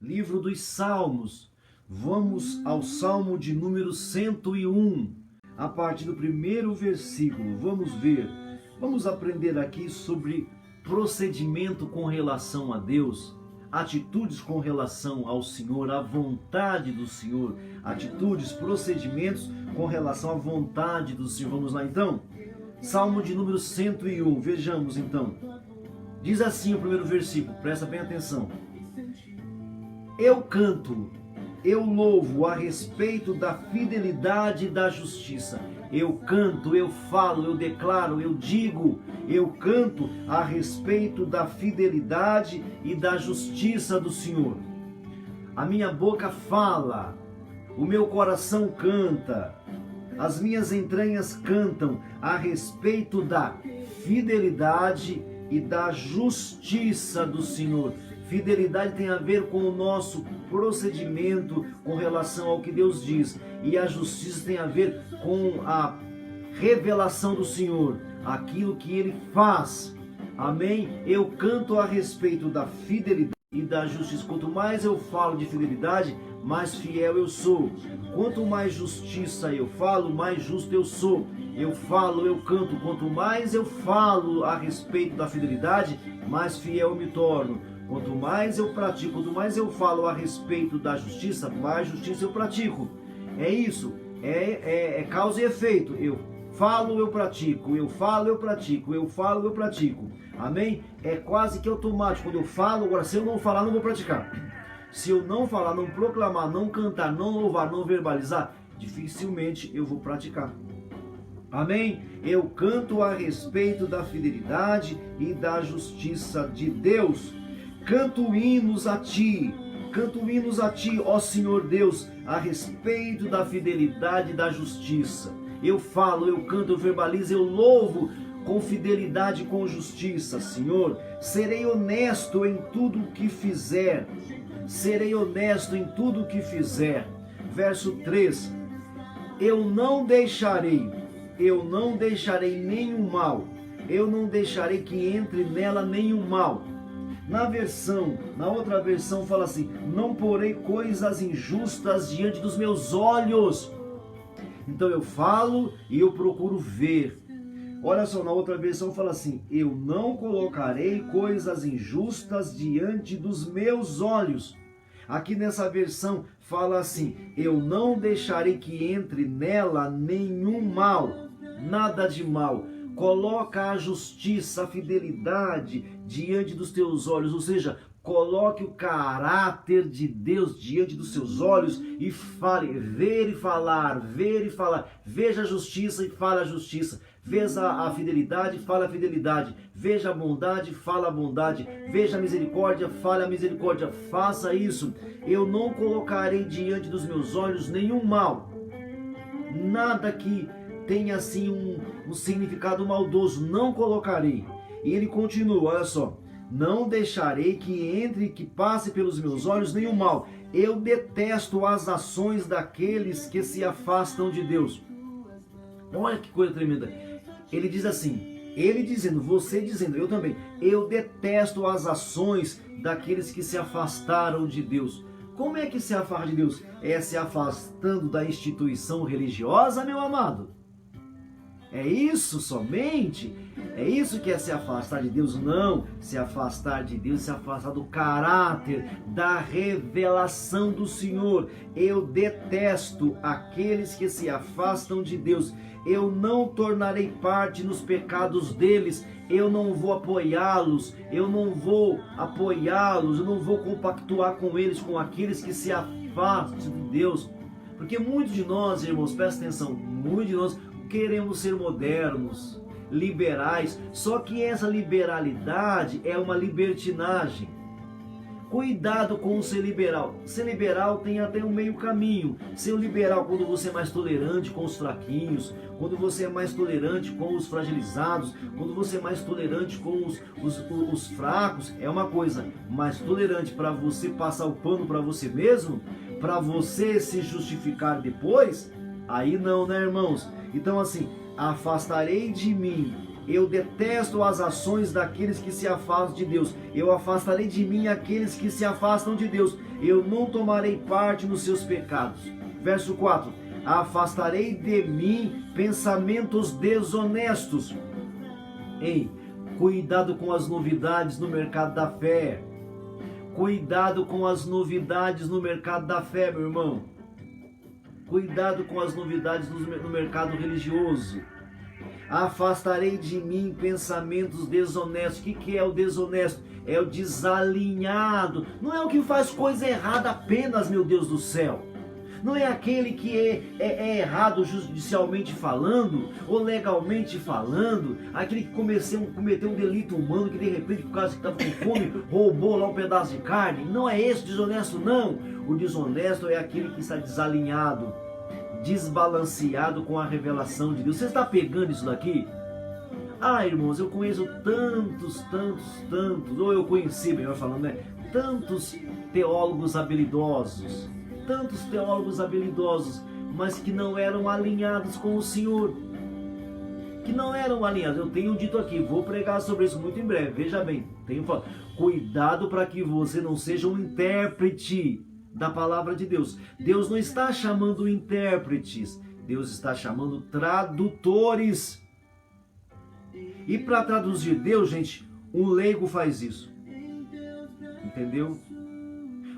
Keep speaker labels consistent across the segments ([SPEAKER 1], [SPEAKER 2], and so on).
[SPEAKER 1] Livro dos Salmos. Vamos ao Salmo de número 101, a partir do primeiro versículo. Vamos ver, vamos aprender aqui sobre procedimento com relação a Deus, atitudes com relação ao Senhor, a vontade do Senhor, atitudes, procedimentos com relação à vontade do Senhor. Vamos lá então? Salmo de número 101, vejamos então. Diz assim o primeiro versículo, presta bem atenção. Eu canto, eu louvo a respeito da fidelidade e da justiça. Eu canto, eu falo, eu declaro, eu digo, eu canto a respeito da fidelidade e da justiça do Senhor. A minha boca fala, o meu coração canta, as minhas entranhas cantam a respeito da fidelidade e da justiça do Senhor. Fidelidade tem a ver com o nosso procedimento com relação ao que Deus diz. E a justiça tem a ver com a revelação do Senhor, aquilo que Ele faz. Amém? Eu canto a respeito da fidelidade e da justiça. Quanto mais eu falo de fidelidade, mais fiel eu sou. Quanto mais justiça eu falo, mais justo eu sou. Eu falo, eu canto. Quanto mais eu falo a respeito da fidelidade, mais fiel eu me torno. Quanto mais eu pratico, quanto mais eu falo a respeito da justiça, mais justiça eu pratico. É isso, é causa e efeito. Eu falo, eu pratico, eu falo, eu pratico, eu falo, eu pratico. Amém? É quase que automático. Quando eu falo, agora se eu não falar, não vou praticar. Se eu não falar, não proclamar, não cantar, não louvar, não verbalizar, dificilmente eu vou praticar. Amém? Eu canto a respeito da fidelidade e da justiça de Deus. Canto hinos a Ti, ó Senhor Deus, a respeito da fidelidade e da justiça. Eu falo, eu canto, eu verbalizo, eu louvo com fidelidade e com justiça, Senhor. Serei honesto em tudo o que fizer. Serei honesto em tudo o que fizer. Verso 3. Eu não deixarei nenhum mal. Eu não deixarei que entre nela nenhum mal. Na outra versão fala assim, não porei coisas injustas diante dos meus olhos. Então eu falo e eu procuro ver. Olha só, na outra versão fala assim, eu não colocarei coisas injustas diante dos meus olhos. Aqui nessa versão fala assim, eu não deixarei que entre nela nenhum mal, nada de mal. Coloca a justiça, a fidelidade diante dos teus olhos, ou seja, coloque o caráter de Deus diante dos seus olhos e fale, ver e falar, ver e falar. Veja a justiça e fala a justiça. Veja a fidelidade, fala a fidelidade. Veja a bondade, fala a bondade. Veja a misericórdia, fala a misericórdia. Faça isso. Eu não colocarei diante dos meus olhos nenhum mal. Nada que tenha assim um significado maldoso, não colocarei. E ele continua, olha só. Não deixarei que entre e que passe pelos meus olhos nenhum mal. Eu detesto as ações daqueles que se afastam de Deus. Olha que coisa tremenda. Ele diz assim, ele dizendo, você dizendo, eu também. Eu detesto as ações daqueles que se afastaram de Deus. Como é que se afasta de Deus? É se afastando da instituição religiosa, meu amado? É isso somente? É isso que é se afastar de Deus? Não, se afastar de Deus, se afastar do caráter, da revelação do Senhor. Eu detesto aqueles que se afastam de Deus. Eu não tornarei parte nos pecados deles. Eu não vou apoiá-los, eu não vou compactuar com eles, com aqueles que se afastam de Deus. Porque muitos de nós, irmãos, presta atenção, muitos de nós queremos ser modernos, liberais, só que essa liberalidade é uma libertinagem. Cuidado com o ser liberal. Ser liberal tem até um meio caminho. Ser liberal quando você é mais tolerante com os fraquinhos, quando você é mais tolerante com os fragilizados, quando você é mais tolerante com os fracos, é uma coisa. Mais tolerante para você passar o pano para você mesmo, para você se justificar depois, aí não, né, irmãos? Então assim, afastarei de mim Eu detesto as ações daqueles que se afastam de Deus. Eu afastarei de mim aqueles que se afastam de Deus. Eu não tomarei parte nos seus pecados. Verso 4. Afastarei de mim pensamentos desonestos. Ei, cuidado com as novidades no mercado da fé. Cuidado com as novidades no mercado da fé, meu irmão. Cuidado com as novidades no mercado religioso. Afastarei de mim pensamentos desonestos. O que é o desonesto? É o desalinhado. Não é o que faz coisa errada apenas, meu Deus do céu. Não é aquele que é errado judicialmente falando ou legalmente falando, aquele que cometeu um delito humano, que de repente, por causa que estava com fome, roubou lá um pedaço de carne. Não é esse desonesto, não. O desonesto é aquele que está desalinhado, desbalanceado com a revelação de Deus. Você está pegando isso daqui? Ah, irmãos, eu conheço tantos, ou eu conheci, melhor falando, né? Tantos teólogos habilidosos, mas que não eram alinhados com o Senhor. Que não eram alinhados. Eu tenho dito aqui, vou pregar sobre isso muito em breve. Veja bem, tenho falado, cuidado para que você não seja um intérprete da palavra de Deus. Deus não está chamando intérpretes, Deus está chamando tradutores. E para traduzir Deus, gente, um leigo faz isso. Entendeu?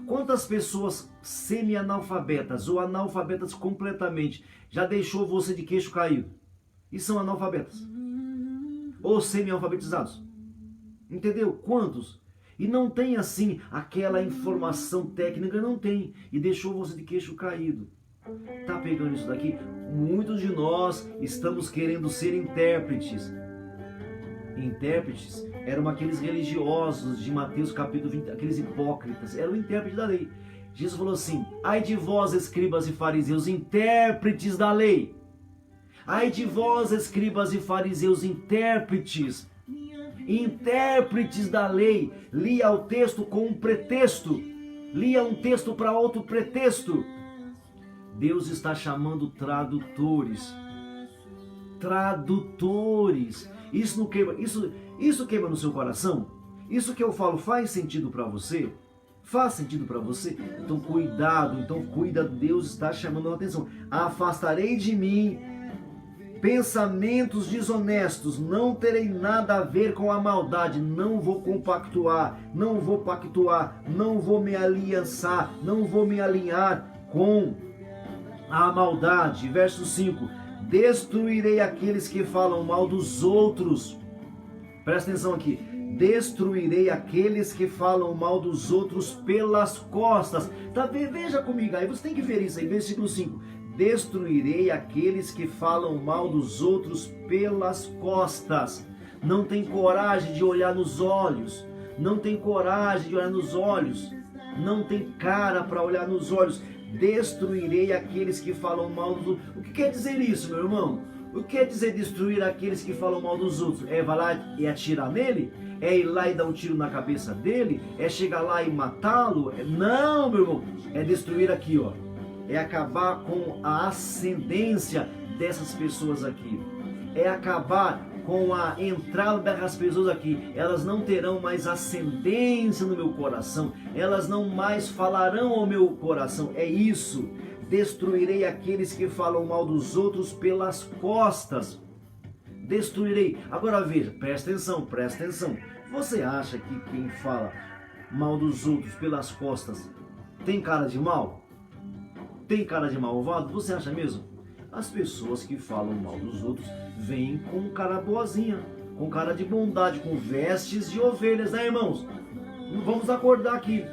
[SPEAKER 1] Quantas pessoas semi-analfabetas ou analfabetas completamente já deixou você de queixo caído? E são analfabetas. Ou semi-alfabetizados. Entendeu? Quantos? E não tem assim aquela informação técnica, não tem. E deixou você de queixo caído. Tá pegando isso daqui? Muitos de nós estamos querendo ser intérpretes. Intérpretes eram aqueles religiosos de Mateus capítulo 20, aqueles hipócritas, eram o intérprete da lei. Jesus falou assim: ai de vós, escribas e fariseus, intérpretes da lei. Ai de vós, escribas e fariseus, intérpretes da lei. Lia o texto com um pretexto, lia um texto para outro pretexto. Deus está chamando tradutores. Isso não queima, isso queima no seu coração? Isso que eu falo faz sentido para você? Faz sentido para você? Então cuidado, cuida, Deus está chamando a atenção. Afastarei de mim pensamentos desonestos, não terei nada a ver com a maldade, não vou compactuar, não vou pactuar, não vou me aliançar, não vou me alinhar com a maldade. Verso 5. Destruirei aqueles que falam mal dos outros. Presta atenção aqui. Destruirei aqueles que falam mal dos outros pelas costas. Tá, veja comigo aí, você tem que ver isso aí, versículo 5. Destruirei aqueles que falam mal dos outros pelas costas. Não tem coragem de olhar nos olhos. Não tem coragem de olhar nos olhos. Não tem cara para olhar nos olhos. Destruirei aqueles que falam mal dos outros. O que quer dizer isso, meu irmão? O que quer dizer destruir aqueles que falam mal dos outros? É vai lá e atirar nele? É ir lá e dar um tiro na cabeça dele? É chegar lá e matá-lo? Não, meu irmão. É destruir aqui, ó. É acabar com a ascendência dessas pessoas aqui. É acabar com a entrada dessas pessoas aqui. Elas não terão mais ascendência no meu coração. Elas não mais falarão ao meu coração. É isso. Destruirei aqueles que falam mal dos outros pelas costas. Destruirei. Agora veja, presta atenção. Você acha que quem fala mal dos outros pelas costas tem cara de mal? Tem cara de malvado? Você acha mesmo? As pessoas que falam mal dos outros vêm com cara boazinha, com cara de bondade, com vestes de ovelhas, né, irmãos? Vamos acordar aqui.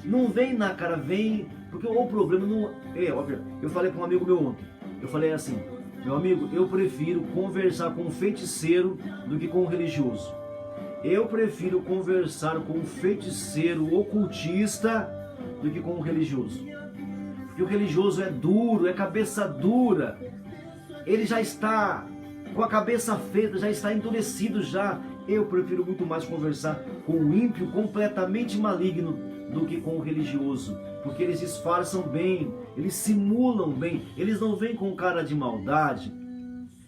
[SPEAKER 1] Não vem na cara, vem... Porque o problema não é... Eu falei com um amigo meu ontem. Eu falei assim: meu amigo, eu prefiro conversar com um feiticeiro do que com um religioso. Eu prefiro conversar com um feiticeiro ocultista do que com um religioso. Porque o religioso é duro, é cabeça dura. Ele já está com a cabeça feita, já está endurecido já. Eu prefiro muito mais conversar com o ímpio completamente maligno do que com o religioso. Porque eles disfarçam bem, eles simulam bem, eles não vêm com cara de maldade.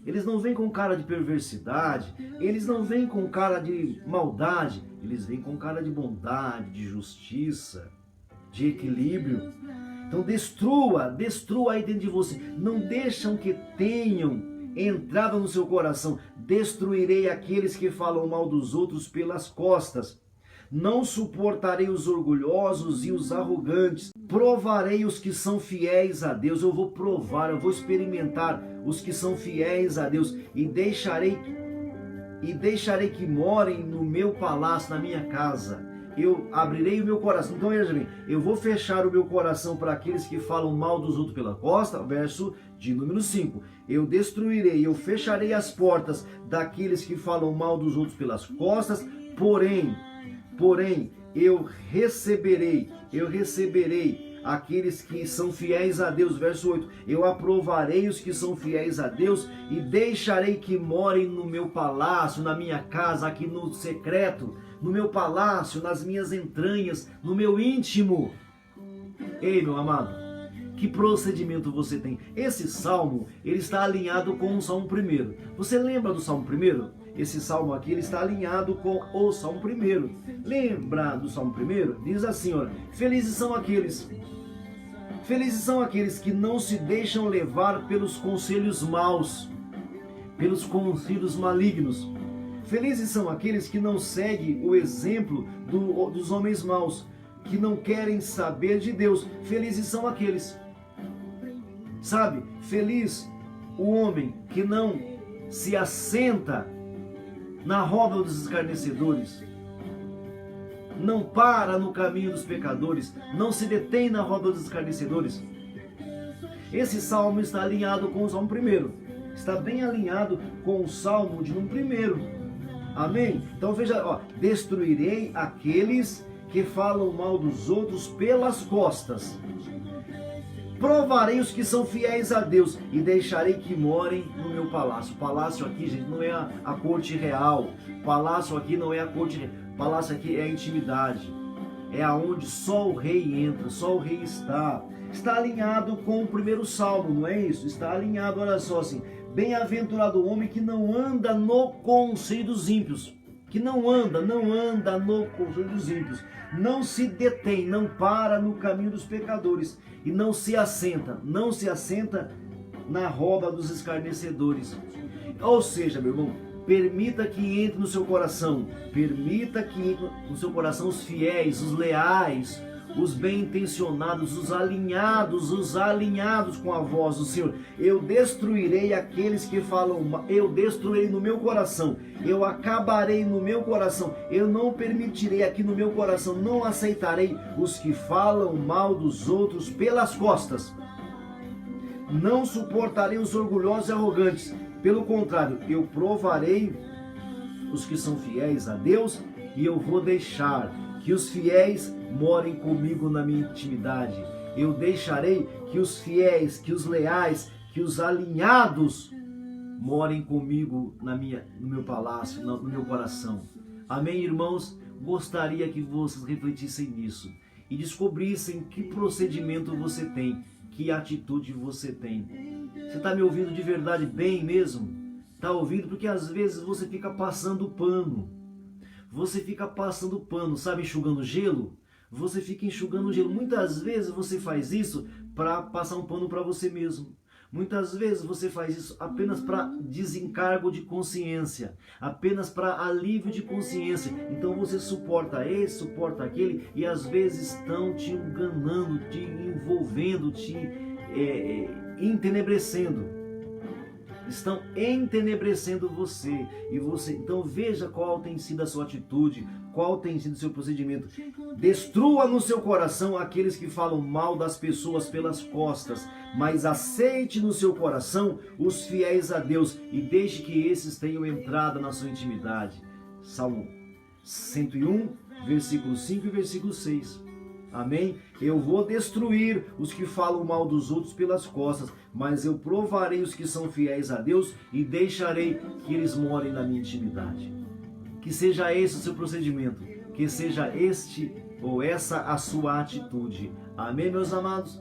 [SPEAKER 1] Eles não vêm com cara de perversidade, eles não vêm com cara de maldade, eles vêm com cara de bondade, de justiça, de equilíbrio. Então destrua aí dentro de você. Não deixam que tenham entrada no seu coração. Destruirei aqueles que falam mal dos outros pelas costas. Não suportarei os orgulhosos e os arrogantes. Provarei os que são fiéis a Deus. Eu vou provar, eu vou experimentar os que são fiéis a Deus. E deixarei que morem no meu palácio, na minha casa. Eu abrirei o meu coração. Então veja bem, eu vou fechar o meu coração para aqueles que falam mal dos outros pela costa. Verso de número 5. Eu destruirei, eu fecharei as portas daqueles que falam mal dos outros pelas costas. Porém, eu receberei aqueles que são fiéis a Deus. Verso 8, eu aprovarei os que são fiéis a Deus e deixarei que morem no meu palácio, na minha casa, aqui no secreto, no meu palácio, nas minhas entranhas, no meu íntimo. Ei, meu amado, que procedimento você tem? Esse salmo, ele está alinhado com o salmo 1. Você lembra do salmo 1? Esse salmo aqui, ele está alinhado com o salmo 1. Lembra do salmo 1? Diz assim, olha, felizes são aqueles que não se deixam levar pelos conselhos maus, pelos conselhos malignos. Felizes são aqueles que não seguem o exemplo dos homens maus, que não querem saber de Deus. Felizes são aqueles, sabe? Feliz o homem que não se assenta na roda dos escarnecedores, não para no caminho dos pecadores, não se detém na roda dos escarnecedores. Esse salmo está alinhado com o salmo 1, está bem alinhado com o salmo de número 1. Amém? Então veja, ó, destruirei aqueles que falam mal dos outros pelas costas. Provarei os que são fiéis a Deus e deixarei que morem no meu palácio. Palácio aqui, gente, não é a corte real. Palácio aqui não é a corte real. Palácio aqui é a intimidade. É aonde só o rei entra, só o rei está. Está alinhado com o 1 salmo, não é isso? Está alinhado, olha só assim. Bem-aventurado o homem que não anda no conselho dos ímpios. Que não anda no conselho dos ímpios. Não se detém, não para no caminho dos pecadores. E não se assenta na roda dos escarnecedores. Ou seja, meu irmão, permita que entre no seu coração. Permita que entre no seu coração os fiéis, os leais, os bem-intencionados, os alinhados com a voz do Senhor. Eu destruirei aqueles que falam mal, eu destruirei no meu coração, eu acabarei no meu coração, eu não permitirei aqui no meu coração, não aceitarei os que falam mal dos outros pelas costas. Não suportarei os orgulhosos e arrogantes, pelo contrário, eu provarei os que são fiéis a Deus e eu vou deixar que os fiéis morem comigo na minha intimidade. Eu deixarei que os fiéis, que os leais, que os alinhados morem comigo no meu palácio, no meu coração. Amém, irmãos? Gostaria que vocês refletissem nisso e descobrissem que procedimento você tem, que atitude você tem. Você está me ouvindo de verdade bem mesmo? Está ouvindo? Porque às vezes você fica passando pano. Você fica passando pano, sabe, enxugando gelo? Você fica enxugando gelo. Muitas vezes você faz isso para passar um pano para você mesmo. Muitas vezes você faz isso apenas para desencargo de consciência, apenas para alívio de consciência. Então você suporta esse, suporta aquele e às vezes estão te enganando, te envolvendo, te entenebrecendo. Estão entenebrecendo você. E você, então veja qual tem sido a sua atitude, qual tem sido o seu procedimento. Destrua no seu coração aqueles que falam mal das pessoas pelas costas, mas aceite no seu coração os fiéis a Deus e deixe que esses tenham entrada na sua intimidade. Salmo 101, versículo 5 e versículo 6. Amém? Eu vou destruir os que falam mal dos outros pelas costas, mas eu provarei os que são fiéis a Deus e deixarei que eles morem na minha intimidade. Que seja esse o seu procedimento, que seja este ou essa a sua atitude. Amém, meus amados?